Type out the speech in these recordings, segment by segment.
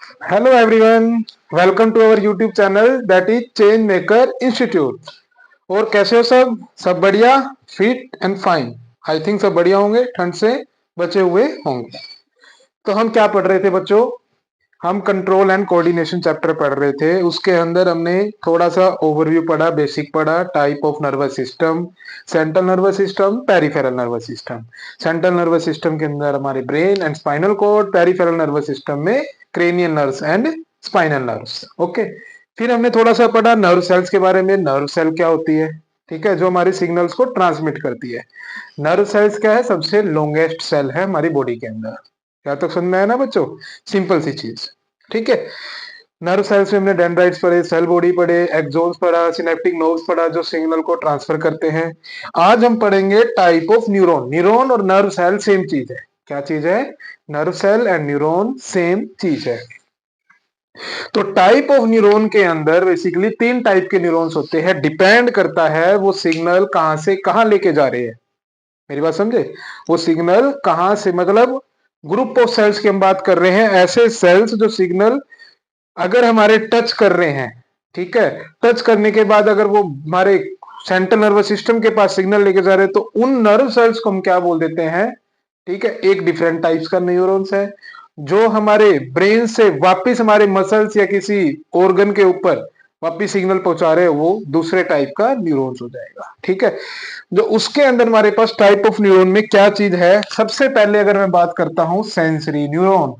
Hello everyone, welcome to our YouTube channel that is Change Maker Institute। और कैसे हो सब बढ़िया, fit and fine. I think सब बढ़िया होंगे, ठंड से बचे हुए होंगे। तो हम क्या पढ़ रहे थे बच्चों? हम कंट्रोल एंड कोऑर्डिनेशन चैप्टर पढ़ रहे थे। उसके अंदर हमने थोड़ा सा ओवरव्यू पढ़ा, बेसिक पढ़ा, type of nervous system, central nervous system, peripheral nervous system. Central nervous system के अंदर हमारे brain and spinal cord, peripheral nervous system में cranial nerves and spinal nerves. Okay, फिर हमने थोड़ा सा पढ़ा नर्व सेल्स के बारे में। नर्व सेल क्या होती है? ठीक है, जो हमारे सिग्नल्स को ट्रांसमिट करती है। नर्व सेल्स क्या है? सबसे लॉन्गेस्ट सेल है हमारी बॉडी के अंदर। क्या तक समझ में आया ना बच्चों? सिंपल सी चीज। ठीक है, नर्व सेल्स में हमने डेंड्राइट्स पढ़े, सेल बॉडी पढ़े, एक्सोन्स पढ़ा, सिनेप्टिक नोड्स पढ़ा जो सिग्नल को ट्रांसफर करते हैं। आज हम पढ़ेंगे टाइप ऑफ न्यूरॉन। न्यूरॉन और नर्व सेल सेम चीज है। क्या चीज है? Nerve cell and neuron same चीज है। तो टाइप ऑफ न्यूरॉन के अंदर बेसिकली तीन टाइप के न्यूरॉन्स होते हैं। डिपेंड करता है वो सिग्नल कहां से कहां लेके जा रहे हैं। मेरी बात समझे? वो सिग्नल कहां से, मतलब ग्रुप ऑफ सेल्स की हम बात कर रहे हैं। ऐसे सेल्स जो सिग्नल अगर हमारे टच कर रहे हैं, ठीक है, टच करने के बाद अगर वो हमारे सेंट्रल नर्वस सिस्टम के पास सिग्नल लेके जा रहे हैं तो उन नर्व सेल्स को हम क्या बोल देते हैं? ठीक है, एक डिफरेंट टाइप्स का न्यूरॉन्स है। जो हमारे ब्रेन से वापस हमारे मसल्स या किसी ऑर्गन के ऊपर वापस सिग्नल पहुंचा रहे हैं वो दूसरे टाइप का न्यूरॉन्स हो जाएगा। ठीक है, जो उसके अंदर हमारे पास टाइप ऑफ न्यूरॉन में क्या चीज है? सबसे पहले अगर मैं बात करता हूं sensory neuron.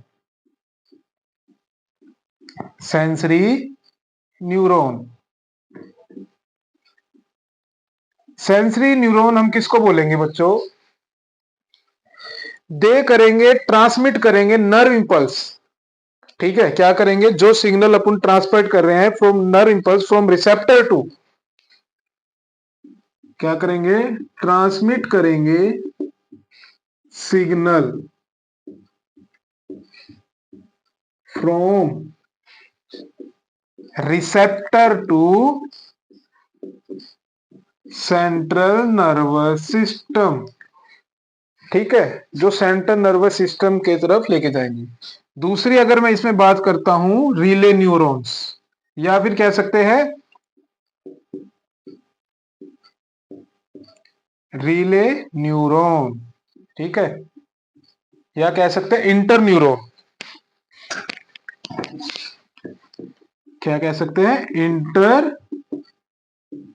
Sensory neuron, sensory neuron हम किसको बोलेंगे बच्चों? दे करेंगे, ट्रांसमिट करेंगे नर्व इंपल्स। ठीक है, क्या करेंगे? जो सिग्नल अपन ट्रांसमिट कर रहे हैं from nerve impulse from receptor to, क्या करेंगे? ट्रांसमिट करेंगे signal from receptor to central nervous system. ठीक है, जो सेंट्रल नर्वस सिस्टम के तरफ लेके जाएंगे। दूसरी अगर मैं इसमें बात करता हूं रिले न्यूरॉन्स, या फिर कह सकते हैं रिले न्यूरॉन। ठीक है, या कह सकते हैं इंटर न्यूरॉन। क्या कह सकते हैं? Inter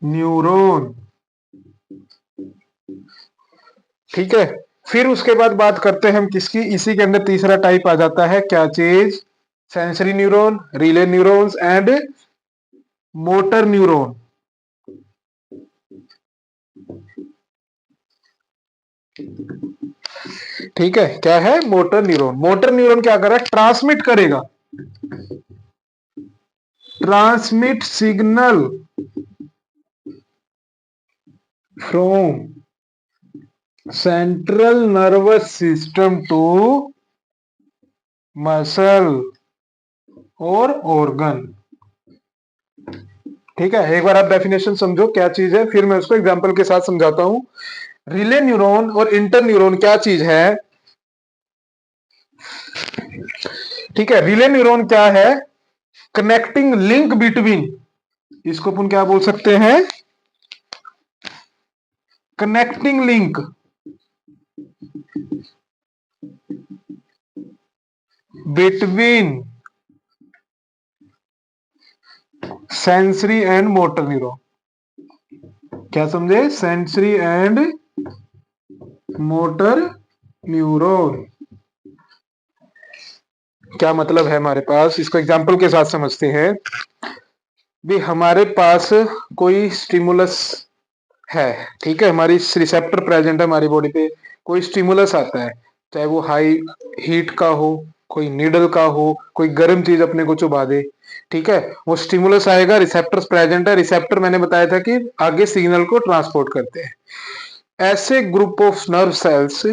neuron. ठीक है, फिर उसके बाद बात करते हैं हम किसकी? इसी के अंदर तीसरा टाइप आ जाता है, क्या चीज? Sensory neuron, relay neurons and motor neuron. ठीक है, क्या है? Motor neuron. मोटर न्यूरॉन क्या कर रहा है? ट्रांसमिट करेगा, transmit signal from central nervous system to muscle और ऑर्गन। ठीक है, एक बार आप डेफिनेशन समझो क्या चीज है, फिर मैं उसको एग्जांपल के साथ समझाता हूं। रिले न्यूरॉन और इंटर न्यूरॉन क्या चीज है? ठीक है, रिले न्यूरॉन क्या है? कनेक्टिंग लिंक बिटवीन, इसको अपन क्या बोल सकते हैं? Connecting link between sensory and motor neuron. क्या समझे? सेंसरी एंड मोटर न्यूरॉन क्या मतलब है हमारे पास? इसको एग्जांपल के साथ समझते हैं। भी हमारे पास कोई स्टिमुलस है, ठीक है, हमारी रिसेप्टर प्रेजेंट है हमारी बॉडी पे। कोई स्टिमुलस आता है, चाहे वो हाई हीट का हो, कोई नीडल का हो, कोई गर्म चीज अपने को चुभा दे। ठीक है, वो स्टिमुलस आएगा, रिसेप्टर्स प्रेजेंट है। रिसेप्टर मैंने बताया था कि आगे सिग्नल को ट्रांसपोर्ट करते हैं। ऐसे ग्रुप ऑफ नर्व सेल्स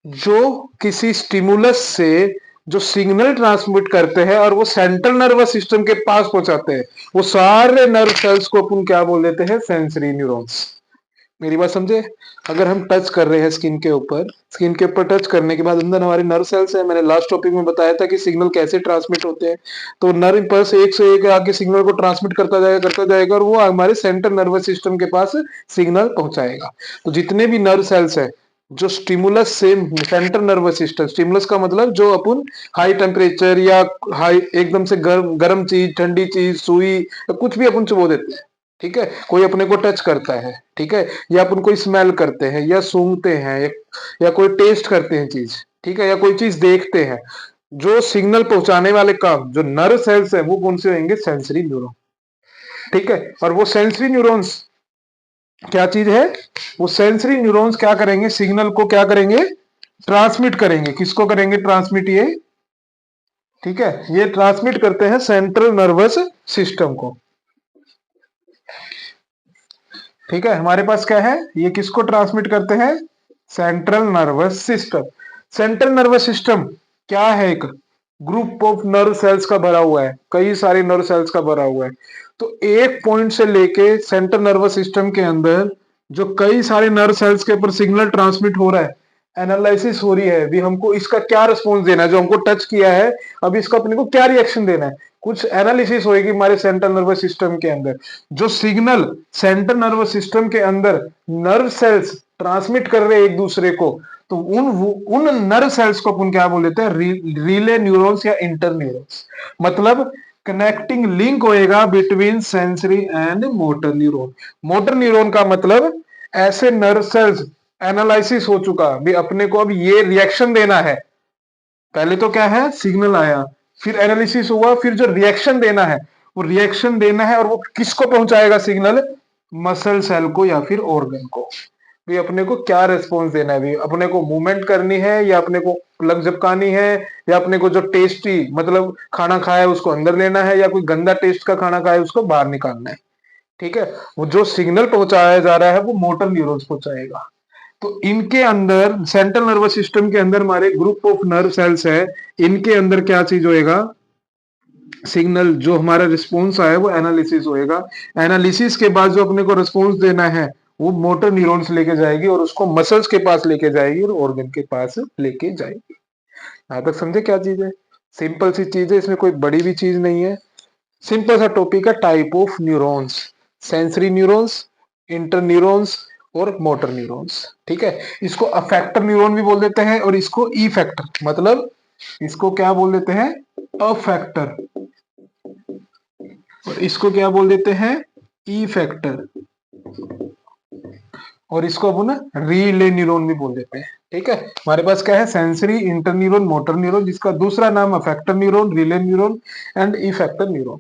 जो किसी स्टिमुलस से जो सिग्नल ट्रांसमिट करते हैं और वो सेंट्रल नर्वस सिस्टम के पास पहुंचाते हैं, वो सारे नर्व सेल्स को अपन क्या बोल देते हैं? Sensory neurons. मेरी बात समझे? अगर हम टच कर रहे हैं स्किन के ऊपर टच करने के बाद अंदर हमारे नर्व सेल्स है। मैंने लास्ट टॉपिक में बताया था कि सिग्नल कैसे ट्रांसमिट होते हैं। तो नर्व इम्पल्स एक से एक आगे सिग्नल को ट्रांसमिट करता जाएगा और वो हमारे सेंट्रल नर्वस सिस्टम के पास सिग्नल पहुंचाएगा। तो जितने भी नर्व सेल्स है जो स्टिमुलस से सेंट्रल नर्वस सिस्टम, स्टिमुलस का मतलब जो अपन हाई टेम्परेचर या हाई एकदम से गर्म गर्म चीज, ठंडी चीज, सुई, कुछ भी अपन चबो देते हैं, ठीक है, कोई अपने को टच करता है, ठीक है, या अपन कोई स्मेल करते हैं या सूंघते हैं या कोई टेस्ट करते हैं चीज, ठीक है, या कोई चीज देखते हैं, जो सिग्नल पहुंचाने वाले काम जो नर्व सेल्स है वो कौन से होंगे? सेंसरी न्यूरॉन, ठीक है। और वो सेंसरी न्यूरॉन्स क्या चीज है? वो सेंसरी न्यूरॉन्स क्या करेंगे? सिग्नल को क्या करेंगे? ट्रांसमिट करेंगे। किसको करेंगे ट्रांसमिट? ये, ठीक है, ये ट्रांसमिट करते हैं सेंट्रल नर्वस सिस्टम को, ठीक है। हमारे पास क्या है? ये किसको ट्रांसमिट करते हैं? Central nervous system. Central nervous system क्या है? एक ग्रुप ऑफ नर्व सेल्स का भरा हुआ है, कई सारे नर्व सेल्स का भरा हुआ है। तो एक पॉइंट से लेके सेंट्रल नर्वस सिस्टम के अंदर जो कई सारे नर्व सेल्स के ऊपर सिग्नल ट्रांसमिट हो रहा है, एनालिसिस हो रही है, भी हमको इसका क्या रिस्पॉन्स देना है, जो हमको टच किया है अभी इसका अपने को क्या रिएक्शन देना है, कुछ एनालिसिस होगी हमारे सेंट्रल नर्वस सिस्टम के अंदर। जो सिग्नल सेंट्रल नर्वस सिस्टम के अंदर नर्व सेल्स ट्रांसमिट कर रहे हैं एक दूसरे को, तो उन नर्व सेल्स को अपन क्या बोल देते हैं? रिले न्यूरॉन्स या इंटर न्यूरॉन्स। मतलब कनेक्टिंग लिंक होएगा between sensory and motor neuron. Motor neuron का मतलब ऐसे नर्व सेल्स, एनालिसिस हो चुका भी अपने को अब ये रिएक्शन देना है। पहले तो क्या है? सिग्नल आया, फिर एनालिसिस हुआ, फिर जो रिएक्शन देना है वो रिएक्शन देना है, और वो किसको पहुंचाएगा सिग्नल? मसल सेल को या फिर ऑर्गन को। भी अपने को क्या रिस्पॉन्स देना है? भी अपने को मूवमेंट करनी है, या अपने को लग झपकानी है, या अपने को जो टेस्टी मतलब खाना खाया है उसको अंदर लेना है, या कोई गंदा टेस्ट का खाना खाया है उसको बाहर निकालना है, ठीक है। वो जो सिग्नल पहुंचाया जा रहा है वो मोटर न्यूरॉन्स पहुंचाएगा। तो इनके अंदर सेंट्रल नर्वस सिस्टम के अंदर हमारे ग्रुप ऑफ नर्व सेल्स है, इनके अंदर क्या चीज होएगा? सिग्नल जो हमारा रिस्पॉन्स आया वो एनालिसिस होएगा। एनालिसिस के बाद जो अपने को रिस्पॉन्स देना है वो मोटर न्यूरॉन्स लेके जाएगी और उसको मसल्स के पास लेके जाएगी और ऑर्गन के पास लेके जाएगी। यहां तक समझे क्या चीज है? सिंपल सी चीज है, इसमें कोई बड़ी भी चीज नहीं है। सिंपल सा टॉपिक है, type of neurons, sensory neurons, inter neurons और मोटर न्यूरॉन्स, ठीक है। इसको अफेक्टर न्यूरॉन भी बोल देते हैं और इसको इफेक्टर, मतलब इसको क्या बोल देते हैं? अफेक्टर, और इसको क्या बोल देते हैं? इफेक्टर, और इसको अपन रिले न्यूरॉन भी बोल देते हैं, ठीक है। हमारे पास क्या है? Sensory, inter neuron, motor neuron, जिसका दूसरा नाम effector neuron, relay neuron and effector neuron,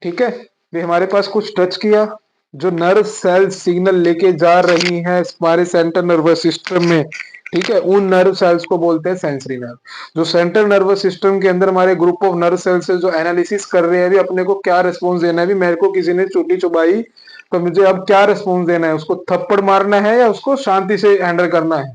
ठीक है। भी हमारे पास कुछ टच किया, जो नर्व सेल सिग्नल लेके जा रही है हमारे सेंट्रल नर्वस सिस्टम में, ठीक है, उन नर्व सेल्स को बोलते हैं सेंसरी नर्व। जो सेंट्रल नर्वस सिस्टम के अंदर हमारे ग्रुप ऑफ नर्व सेल्स है जो एनालिसिस कर रहे हैं भी अपने को क्या रिस्पॉन्स देना है, भी मेरे को किसी ने चोटी चुबाई तो मुझे अब क्या रिस्पॉन्स देना है? उसको थप्पड़ मारना है या उसको शांति से हैंडल करना है?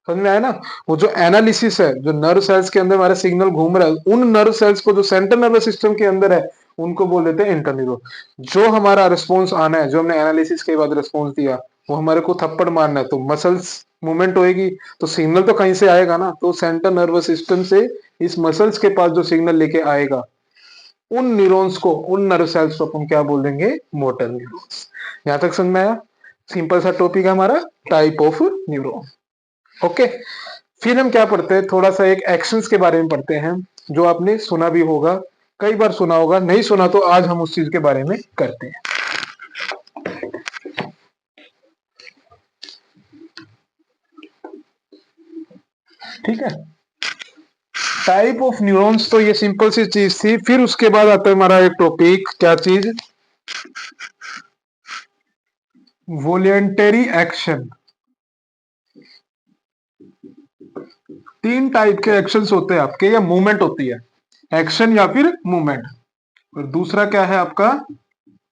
समझ में आया ना? वो जो एनालिसिस है, जो नर्व सेल्स के अंदर हमारे सिग्नल घूम रहा है, उन नर्व सेल्स को जो सेंट्रल नर्वस सिस्टम के अंदर है उनको बोल देते हैं इंटरन्यूरॉन। जो हमारा रिस्पॉन्स आना है, जो हमने एनालिसिस के बाद रिस्पॉन्स दिया, वो हमारे को थप्पड़ मारना है, तो मसल्स मूवमेंट होएगी, तो सिग्नल तो कहीं से आएगा ना, तो सेंट्रल नर्वस सिस्टम से इस मसल्स के पास जो सिग्नल लेके आएगा, उन न्यूरॉन्स को, उन नर्व सेल्स को अपन क्या बोल देंगे? Motor neurons. यहां तक समझ में आया? सिंपल सा टॉपिक है हमारा, टाइप ऑफ न्यूरॉन। ओके, फिर हम क्या पढ़ते हैं? थोड़ा सा एक एक्शंस के बारे में पढ़ते हैं, जो आपने सुना भी होगा, कई बार सुना होगा, नहीं सुना तो आज हम उस चीज के बारे में करते हैं, ठीक है। टाइप ऑफ न्यूरॉन्स, तो ये सिंपल सी चीज थी। फिर उसके बाद आता है हमारा एक टॉपिक, क्या चीज? Voluntary action. तीन टाइप के एक्शंस होते हैं आपके, या मूवमेंट होती है, एक्शन या फिर मूवमेंट। और दूसरा क्या है आपका?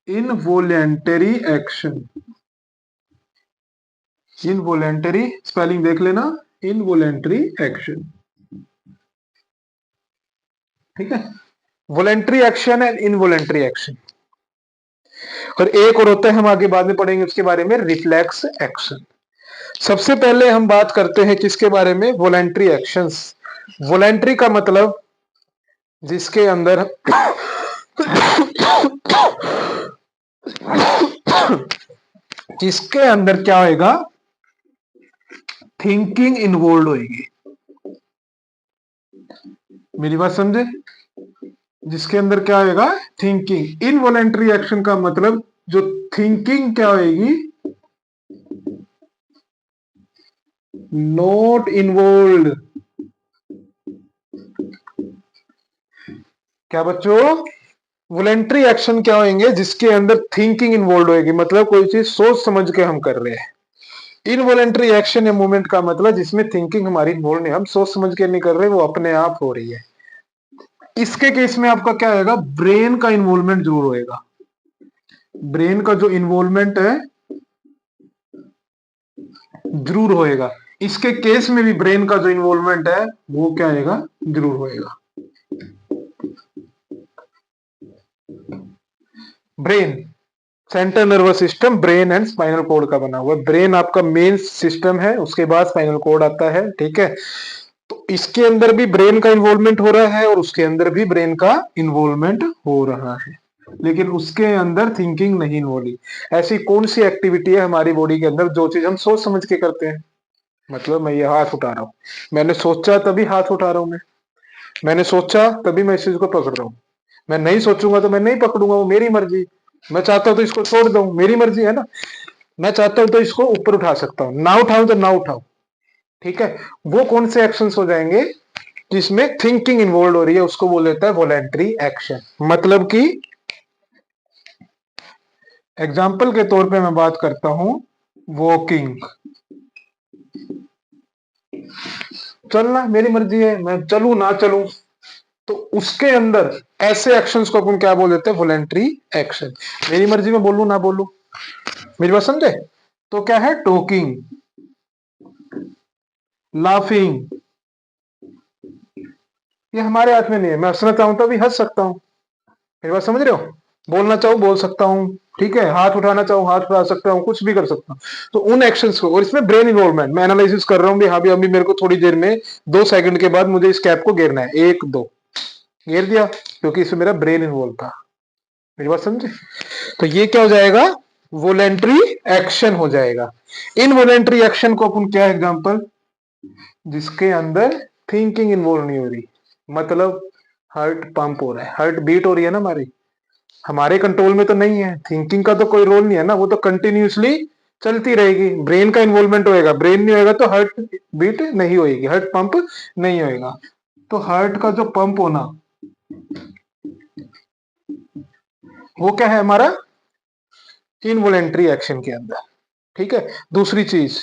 Involuntary action. इनवॉलेंटरी स्पेलिंग देख लेना, इनवॉलेंटरी एक्शन, ठीक है। Voluntary action and involuntary action. और एक और होता है, हम आगे बाद में पढ़ेंगे उसके बारे में, रिफ्लेक्स एक्शन। सबसे पहले हम बात करते हैं किसके बारे में, वॉलेंट्री एक्शंस। वॉलेंट्री का मतलब जिसके अंदर जिसके अंदर क्या होएगा, थिंकिंग इन्वॉल्व होएगी। मेरी बात समझे, जिसके अंदर क्या होएगा, थिंकिंग। इनवॉलेंट्री एक्शन का मतलब जो थिंकिंग क्या होएगी, नॉट इन्वॉल्व। क्या बच्चों, वॉलेंट्री एक्शन क्या होंगे, जिसके अंदर थिंकिंग इन्वॉल्व होएगी, मतलब कोई चीज सोच समझ के हम कर रहे हैं। इनवॉलेंट्री एक्शन या मूवमेंट का मतलब जिसमें थिंकिंग हमारी इन्वॉल्व नहीं, हम सोच समझ के नहीं कर रहे, वो अपने आप हो रही है। इसके केस में आपका क्या होगा, ब्रेन का इन्वॉल्वमेंट जरूर होएगा। ब्रेन का जो इन्वॉल्वमेंट है जरूर होएगा। इसके केस में भी ब्रेन का जो इन्वॉल्वमेंट है वो क्या होएगा, जरूर होएगा। Brain, central nervous system, brain and spinal cord का बना हुआ है। ब्रेन आपका मेन सिस्टम है, उसके बाद स्पाइनल कोड आता है, ठीक है। तो इसके अंदर भी ब्रेन का इन्वॉल्वमेंट हो रहा है और उसके अंदर भी ब्रेन का इन्वॉल्वमेंट हो रहा है, लेकिन उसके अंदर थिंकिंग नहीं होगी। ऐसी कौन सी एक्टिविटी है हमारी बॉडी के अंदर जो चीज हम सोच समझ के करते हैं। मतलब मैं ये हाथ उठा रहा हूं, मैंने सोचा तभी हाथ उठा रहा हूं मैंने सोचा तभी मैं इस चीज को पकड़ रहा हूं। मैं नहीं सोचूंगा तो मैं नहीं पकड़ूंगा, वो मेरी मर्जी। मैं चाहता हूं तो इसको छोड़ दूं, मेरी मर्जी है ना। मैं चाहता हूं तो इसको ऊपर उठा सकता हूं, ना उठाऊं तो ना उठाऊं, ठीक है। वो कौन से एक्शंस हो जाएंगे जिसमें थिंकिंग इन्वॉल्व हो रही है, उसको बोल देता है वॉलेंट्री एक्शन। मतलब कि एग्जाम्पल के तौर पे मैं बात करता हूं, वॉकिंग। चलना मेरी मर्जी है, मैं चलूं ना चलूं, तो उसके अंदर ऐसे एक्शंस को अपन क्या बोल देते हैं, वॉलेंट्री एक्शन। मेरी मर्जी में बोलूं ना बोलूं, मेरी बात समझे। तो क्या है, टॉकिंग, लाफिंग, ये हमारे हाथ में नहीं है। मैं हंसना चाहूं तो भी हंस सकता हूं, मेरी बात समझ रहे हो। बोलना चाहूं बोल सकता हूं, ठीक है। हाथ उठाना चाहूं हाथ उठा सकता हूं, कुछ भी कर सकता हूं। तो उन एक्शंस को, और इसमें ब्रेन इन्वॉल्वमेंट, मैं एनालिसिस कर रहा हूं भी, हाँ भी अभी मेरे को थोड़ी देर में 2 सेकंड के बाद मुझे इस कैप को घेरना है, 1 2 घेर दिया, क्योंकि इसमें मेरा ब्रेन इन्वॉल्व था। मेरी बात समझे। तो ये क्या हो जाएगा, वॉलेंट्री एक्शन हो जाएगा। इन वॉलेंट्री एक्शन को अपन क्या एग्जांपल, जिसके अंदर थिंकिंग इन्वॉल्व नहीं हो रही, मतलब हार्ट पंप हो रहा है, हार्ट बीट हो रही है ना हमारी, हमारे कंट्रोल में तो नहीं है। थिंकिंग का तो कोई रोल नहीं है ना, वो तो कंटिन्यूसली चलती रहेगी। ब्रेन का इन्वॉल्वमेंट होएगा, ब्रेन नहीं होएगा तो हार्ट बीट नहीं होएगी, हार्ट पंप नहीं होएगा। तो हार्ट का जो पंप होना, वो क्या है हमारा, इनवॉलेंट्री एक्शन के अंदर, ठीक है। दूसरी चीज,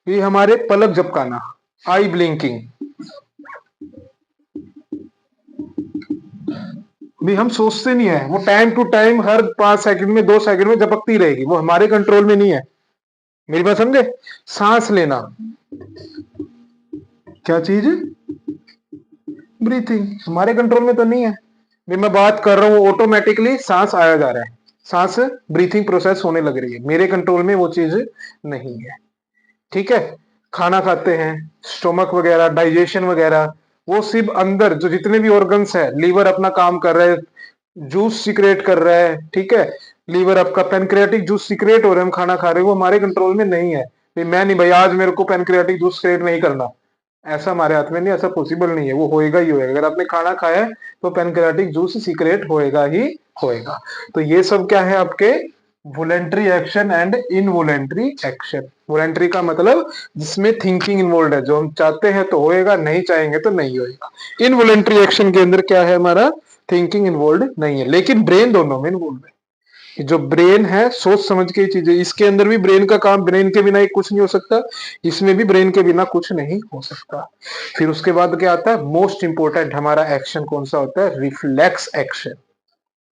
ये हमारे पलक झपकाना, आई ब्लिंकिंग, भी हम सोचते नहीं है, वो टाइम टू टाइम हर 5 सेकंड में 2 सेकंड में झपकती रहेगी, वो हमारे कंट्रोल में नहीं है। मेरी बात समझे। सांस लेना, क्या चीज, ब्रीथिंग, हमारे कंट्रोल में तो नहीं है। भी मैं बात कर रहा हूं, ऑटोमेटिकली सांस आया जा रहा है, सांस ब्रीथिंग प्रोसेस होने लग रही है, मेरे कंट्रोल में वो चीज नहीं है, ठीक है। खाना खाते हैं, स्टोमक वगैरह, डाइजेशन वगैरह, वो सिर्फ अंदर जो जितने भी ऑर्गन्स है, लीवर अपना काम कर रहा है, जूस सिक्रेट कर रहा है, ठीक है। लीवर आपका पेनक्रियाटिक जूस सिक्रेट हो रहा है, हम खाना खा रहे हैं, वो हमारे कंट्रोल में नहीं है। मैं नहीं भाई, आज मेरे को पेनक्रियाटिक जूस सिक्रेट नहीं करना, ऐसा हमारे हाथ में नहीं, ऐसा पॉसिबल नहीं है। वो होएगा ही होएगा, अगर आपने खाना खाया है तो पेनक्रियाटिक जूस सीक्रेट होएगा ही होएगा। तो ये सब क्या है आपके, voluntary action and involuntary action. Voluntary का मतलब जिसमें थिंकिंग इन्वॉल्व है, जो हम चाहते हैं तो होएगा, नहीं चाहेंगे तो नहीं होएगा। इनवॉलेंट्री एक्शन के अंदर क्या है हमारा, थिंकिंग इन्वॉल्व नहीं है, लेकिन ब्रेन दोनों में इन्वॉल्व है। जो ब्रेन है सोच समझ के चीजें, इसके अंदर भी ब्रेन का काम, ब्रेन के बिना कुछ नहीं हो सकता, इसमें भी ब्रेन के बिना कुछ नहीं हो सकता। फिर उसके बाद क्या आता है, मोस्ट इंपोर्टेंट हमारा एक्शन कौन सा होता है, रिफ्लेक्स एक्शन,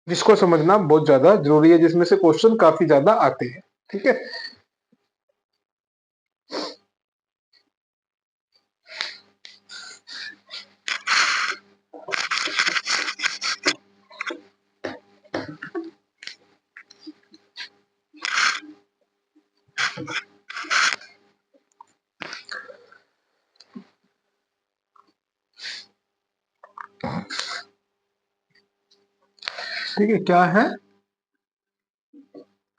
जिसको समझना बहुत ज्यादा जरूरी है, जिसमें से क्वेश्चन काफी ज्यादा आते हैं, ठीक है। ठीक है, क्या है?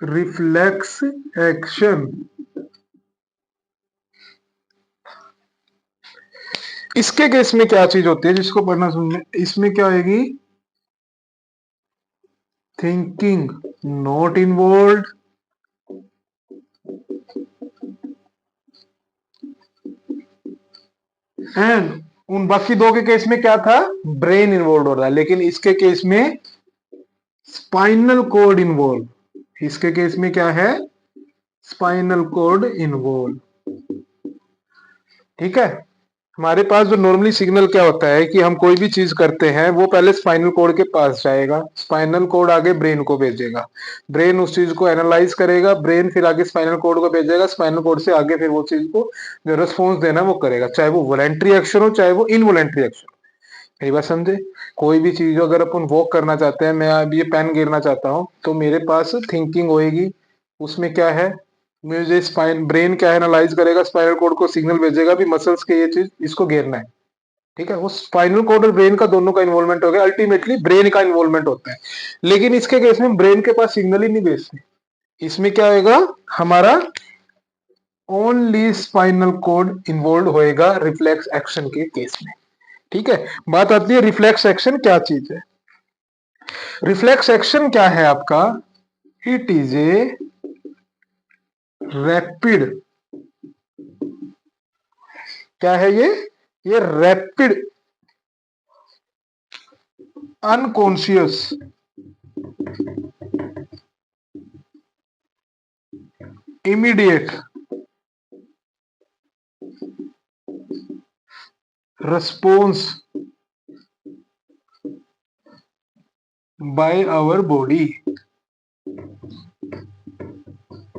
Reflex action. इसके केस में क्या चीज होती है जिसको पढ़ना सुनने, इसमें क्या आएगी? थिंकिंग नॉट इन्वॉल्व, एंड उन बाकी दो के केस में क्या था? ब्रेन इन्वॉल्व हो रहा है, लेकिन इसके केस में स्पाइनल कोड इन्वॉल्व। इसके केस में क्या है? Spinal cord involve. ठीक है। हमारे पास जो नॉर्मली सिग्नल क्या होता है कि हम कोई भी चीज करते हैं वो पहले स्पाइनल कोड के पास जाएगा, स्पाइनल कोड आगे ब्रेन को भेजेगा, ब्रेन उस चीज को एनालाइज करेगा, ब्रेन फिर आगे स्पाइनल कोड को भेजेगा, स्पाइनल कोड से आगे फिर वो चीज को जो रिस्पॉन्स देना है वो करेगा, चाहे वो वॉलेंट्री एक्शन हो चाहे वो इनवॉलेंट्री एक्शन हो। मेरी बात समझे? कोई भी चीज अगर अपन वॉक करना चाहते हैं, मैं अब ये पेन गिरना चाहता हूँ, तो मेरे पास थिंकिंग होएगी। उसमें क्या है? मुझे स्पाइन ब्रेन क्या एनालाइज करेगा, स्पाइनल कोड को सिग्नल भेजेगा भी मसल्स के ये चीज इसको घेरना है। ठीक है, वो स्पाइनल कोड और ब्रेन का दोनों का इन्वॉल्वमेंट हो गया, अल्टीमेटली ब्रेन का इन्वॉल्वमेंट होता है। लेकिन इसके केस में ब्रेन के पास सिग्नल ही नहीं भेजते। इसमें क्या होगा? हमारा ओनली स्पाइनल कोड इन्वॉल्व होएगा रिफ्लेक्स एक्शन के केस में। ठीक है, बात आती है रिफ्लेक्स एक्शन क्या चीज है। रिफ्लेक्स एक्शन क्या है आपका? इट इज ए रैपिड, क्या है ये rapid unconscious immediate response by our body.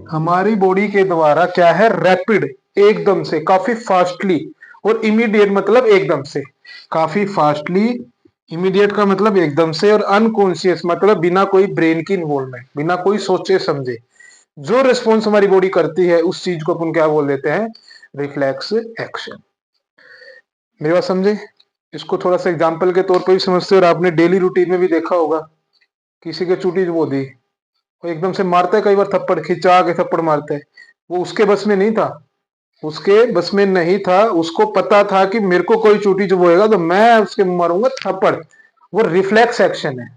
हमारी बॉडी के द्वारा क्या है? रैपिड, एकदम से, काफी फास्टली, और इमीडिएट मतलब एकदम से, काफी फास्टली, इमीडिएट का मतलब एकदम से, और अनकॉन्शियस मतलब बिना कोई ब्रेन की इन्वॉल्वमेंट, बिना कोई सोचे समझे जो रिस्पॉन्स हमारी बॉडी करती है उस चीज को अपन क्या बोल देते हैं? Reflex action. मेरी बात समझे? इसको थोड़ा सा एग्जांपल के तौर पर भी समझते हो, और आपने डेली रूटीन में भी देखा होगा, किसी के चूटी वो दी, वो एकदम से मारता है, कई बार थप्पड़ खिंचा के थप्पड़ मारता है, वो उसके बस में नहीं था, उसके बस में नहीं था, उसको पता था कि मेरे को कोई चोटी चुभोएगा तो मैं उसके मारूंगा थप्पड़। वो रिफ्लेक्स एक्शन है।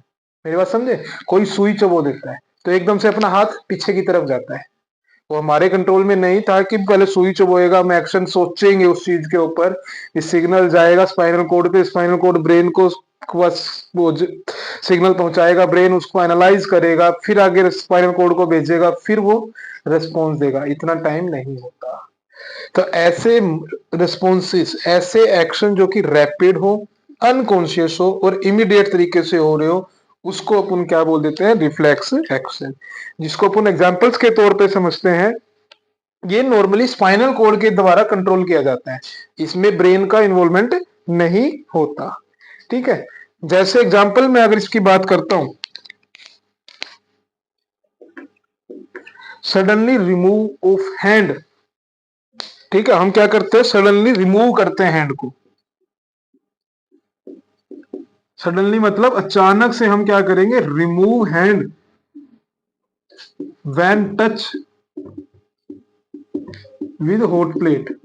मेरी बात समझे? कोई सुई चबो देता है तो एकदम से अपना हाथ पीछे की तरफ जाता है, वो हमारे कंट्रोल में नहीं था कि पहले सुई चबोएगा, हम एक्शन सोचेंगे उस चीज के ऊपर, इस सिग्नल जाएगा स्पाइनल कोड पे, स्पाइनल कोड ब्रेन को बस वो सिग्नल पहुंचाएगा, ब्रेन उसको एनालाइज करेगा, फिर आगे स्पाइनल कोड को भेजेगा, फिर वो रिस्पॉन्स देगा। इतना टाइम नहीं होता। तो ऐसे रिस्पॉन्सेस, ऐसे एक्शन जो कि रैपिड हो, अनकॉन्शियस हो और इमीडिएट तरीके से हो रहे हो, उसको अपन क्या बोल देते हैं? Reflex action. जिसको अपन एग्जांपल्स के तौर पे समझते हैं, ये नॉर्मली स्पाइनल कोड के द्वारा कंट्रोल किया जाता है, इसमें ब्रेन का इन्वॉल्वमेंट नहीं होता। ठीक है, जैसे एग्जांपल में अगर इसकी बात करता हूं, सडनली रिमूव ऑफ हैंड। ठीक है, हम क्या करते हैं? सडनली रिमूव करते हैं हैंड को। सडनली मतलब अचानक से हम क्या करेंगे? Remove hand when touch with hot plate.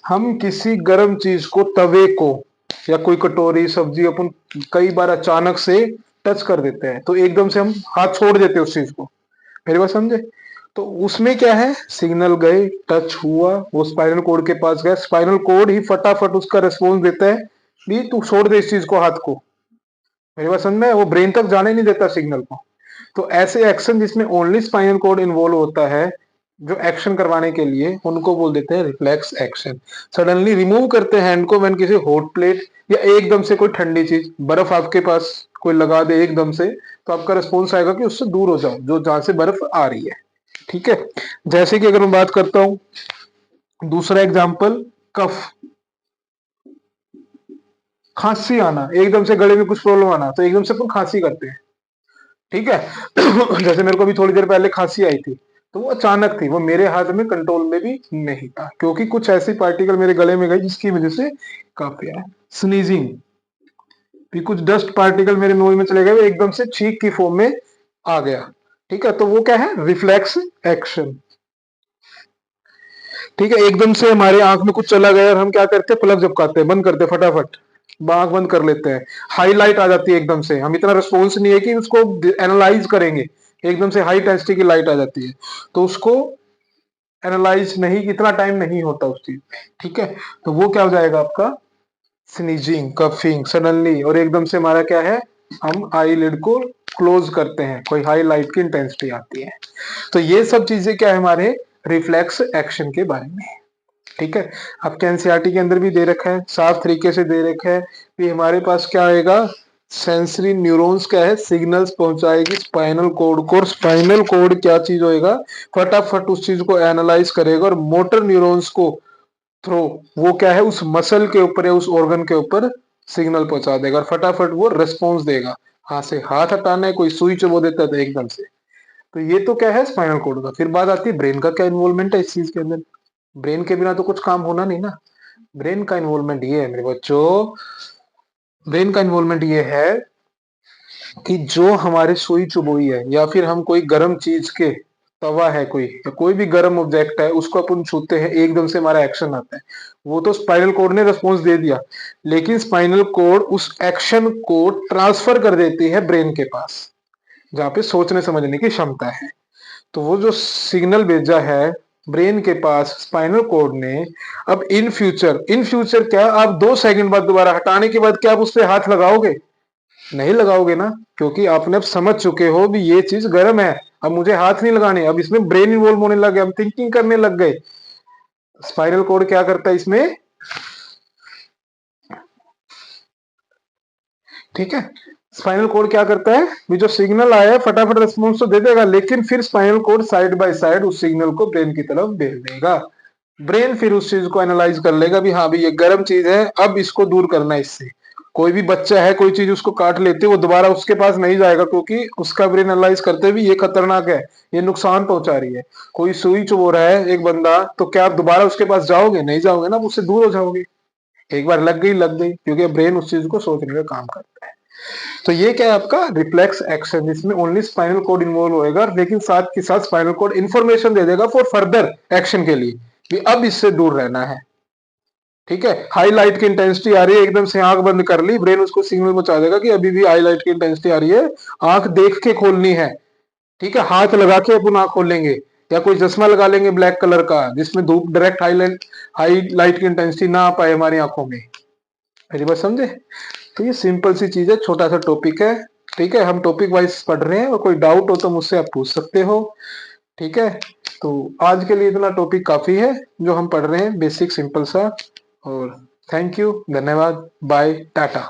हम किसी गर्म चीज को, तवे को या कोई कटोरी सब्जी अपन कई बार अचानक से टच कर देते हैं, तो एकदम से हम हाथ छोड़ देते हैं उस चीज को। मेरी बात समझे? तो उसमें क्या है? सिग्नल गए, टच हुआ, वो स्पाइनल कोड के पास गया, स्पाइनल कोड ही फटाफट उसका रिस्पॉन्स देता है भी तू छोड़ दे इस चीज को, हाथ को। मेरी बात समझ में? वो ब्रेन तक जाने नहीं देता सिग्नल को। तो ऐसे एक्शन जिसमें ओनली स्पाइनल कोड इन्वॉल्व होता है, जो एक्शन करवाने के लिए, उनको बोल देते हैं रिफ्लेक्स एक्शन। सडनली रिमूव करते हैं हैंड को व्हेन किसी हॉट प्लेट, या एकदम से कोई ठंडी चीज, बर्फ आपके पास कोई लगा दे एकदम से, तो आपका रिस्पॉन्स आएगा कि उससे दूर हो जाओ, जो जहां से बर्फ आ रही है। ठीक है, जैसे कि अगर मैं बात करता हूं दूसरा एग्जाम्पल, कफ, खांसी आना, एकदम से गले में कुछ प्रॉब्लम आना, तो एकदम से अपन खांसी करते हैं। ठीक है जैसे मेरे को भी थोड़ी देर पहले खांसी आई थी, तो वो अचानक थी, वो मेरे हाथ में कंट्रोल में भी नहीं था, क्योंकि कुछ ऐसी पार्टिकल मेरे गले में गई जिसकी वजह से काफी आया। स्नीजिंग भी, कुछ डस्ट पार्टिकल मेरे नोज में चले गए, वो एकदम से छींक की फॉर्म में आ गया। ठीक है, तो वो क्या है, रिफ्लेक्स एक्शन। ठीक है, एकदम से हमारे आंख में कुछ चला गया और हम क्या करते हैं, पलक झपकाते हैं, बंद करते हैं फटाफट, आंख बंद कर लेते हैं। हाईलाइट आ जाती है एकदम से, हम इतना रिस्पॉन्स नहीं है कि उसको एनालाइज करेंगे, एकदम से हाई इंटेंसिटी की लाइट आ जाती है, तो उसको एनालाइज नहीं, इतना टाइम नहीं होता उस चीज में। ठीक है, तो वो क्या हो जाएगा आपका, स्नीजिंग, कफिंग सडनली, और एकदम से हमारा क्या है, हम आई लिड को क्लोज करते हैं, कोई हाई लाइट की इंटेंसिटी आती है। तो ये सब चीजें क्या है, हमारे रिफ्लेक्स एक्शन के बारे में। ठीक है, आपके एनसीईआरटी के अंदर भी दे रखा है, साफ तरीके से दे रखा है कि हमारे पास क्या आएगा, सेंसरी न्यूरॉन्स क्या है, सिग्नल्स पहुंचाएगी स्पाइनल कोड को, और स्पाइनल कोड क्या चीज होएगा, फटाफट उस चीज को एनालाइज करेगा, और मोटर न्यूरॉन्स को थ्रो, वो क्या है, उस मसल के ऊपर या उस ऑर्गन के ऊपर सिग्नल पहुंचा देगा, और फटाफट वो रिस्पॉन्स देगा। हाथ से हाथ हटाना है, कोई सुई चुबो देता था एकदम से। तो ये तो क्या है, स्पाइनल कोड का। फिर बात आती है ब्रेन का, क्या इन्वॉल्वमेंट है इस चीज के अंदर। ब्रेन के बिना तो कुछ काम होना नहीं ना। ब्रेन का इन्वॉल्वमेंट ये है मेरे बच्चों, ब्रेन का इन्वॉल्वमेंट ये है कि जो हमारे सुई चुबोई है, या फिर हम कोई गर्म चीज के, तवा है कोई, या कोई भी गर्म ऑब्जेक्ट है, उसको अपन छूते हैं, एकदम से हमारा एक्शन आता है, वो तो स्पाइनल कोड ने रिस्पॉन्स दे दिया, लेकिन स्पाइनल कोड उस एक्शन को ट्रांसफर कर देती है ब्रेन के पास, जहाँ पे सोचने समझने की क्षमता है। तो वो जो सिग्नल भेजा है ब्रेन के पास स्पाइनल कोड ने, अब इन फ्यूचर क्या आप 2 सेकंड बाद दोबारा हटाने के बाद क्या आप उस पर हाथ लगाओगे, नहीं लगाओगे ना, क्योंकि आपने अब समझ चुके हो भी ये चीज गर्म है, अब मुझे हाथ नहीं लगाने, अब इसमें ब्रेन इन्वॉल्व होने लग गया, हम थिंकिंग करने लग गए। स्पाइनल कोड क्या करता है इसमें, ठीक है, स्पाइनल कोड क्या करता है, भी जो सिग्नल आया है फटाफट रिस्पॉन्स तो दे देगा, लेकिन फिर spinal cord side by side उस सिग्नल को ब्रेन की तरफ भेज देगा। ब्रेन फिर उस चीज को एनालाइज कर लेगा भी हाँ भी ये गर्म चीज है, अब इसको दूर करना है इससे। कोई भी बच्चा है, कोई चीज उसको काट लेते वो दोबारा उसके पास नहीं जाएगा, क्योंकि उसका ब्रेन एनालाइज करते भी ये खतरनाक है, ये नुकसान पहुंचा रही है। कोई सुई चुभो रहा है एक बंदा, तो क्या आप दोबारा उसके पास जाओगे, नहीं जाओगे ना, आप उससे दूर हो जाओगे। एक बार लग गई, क्योंकि ब्रेन उस चीज को सोचने का काम करता है। तो ये क्या है आपका रिफ्लेक्स एक्शन, जिसमें ओनली स्पाइनल कोड इन्वॉल्व होएगा, लेकिन साथ के साथ स्पाइनल कोड इंफॉर्मेशन दे देगा फॉर फर्दर एक्शन के लिए, कि अब इससे दूर रहना है। ठीक है, हाईलाइट की इंटेंसिटी आ रही है, एकदम से आंख बंद कर ली, ब्रेन उसको सिग्नल पहुंचा देगा कि अभी भी हाईलाइट की इंटेंसिटी आ रही है, आंख देख के खोलनी है। ठीक है, हाथ लगा के अपन आंख खोलेंगे, या कोई चश्मा लगा लेंगे ब्लैक कलर का, जिसमें धूप डायरेक्ट हाईलाइट की इंटेंसिटी ना आ पाए हमारी आंखों में। मेरी बात समझे। तो ये सिंपल सी चीज है, छोटा सा टॉपिक है। ठीक है, हम टॉपिक वाइज पढ़ रहे हैं, और कोई डाउट हो तो मुझसे आप पूछ सकते हो। ठीक है, तो आज के लिए इतना टॉपिक काफी है जो हम पढ़ रहे हैं, बेसिक सिंपल सा। और थैंक यू, धन्यवाद, बाय, टाटा।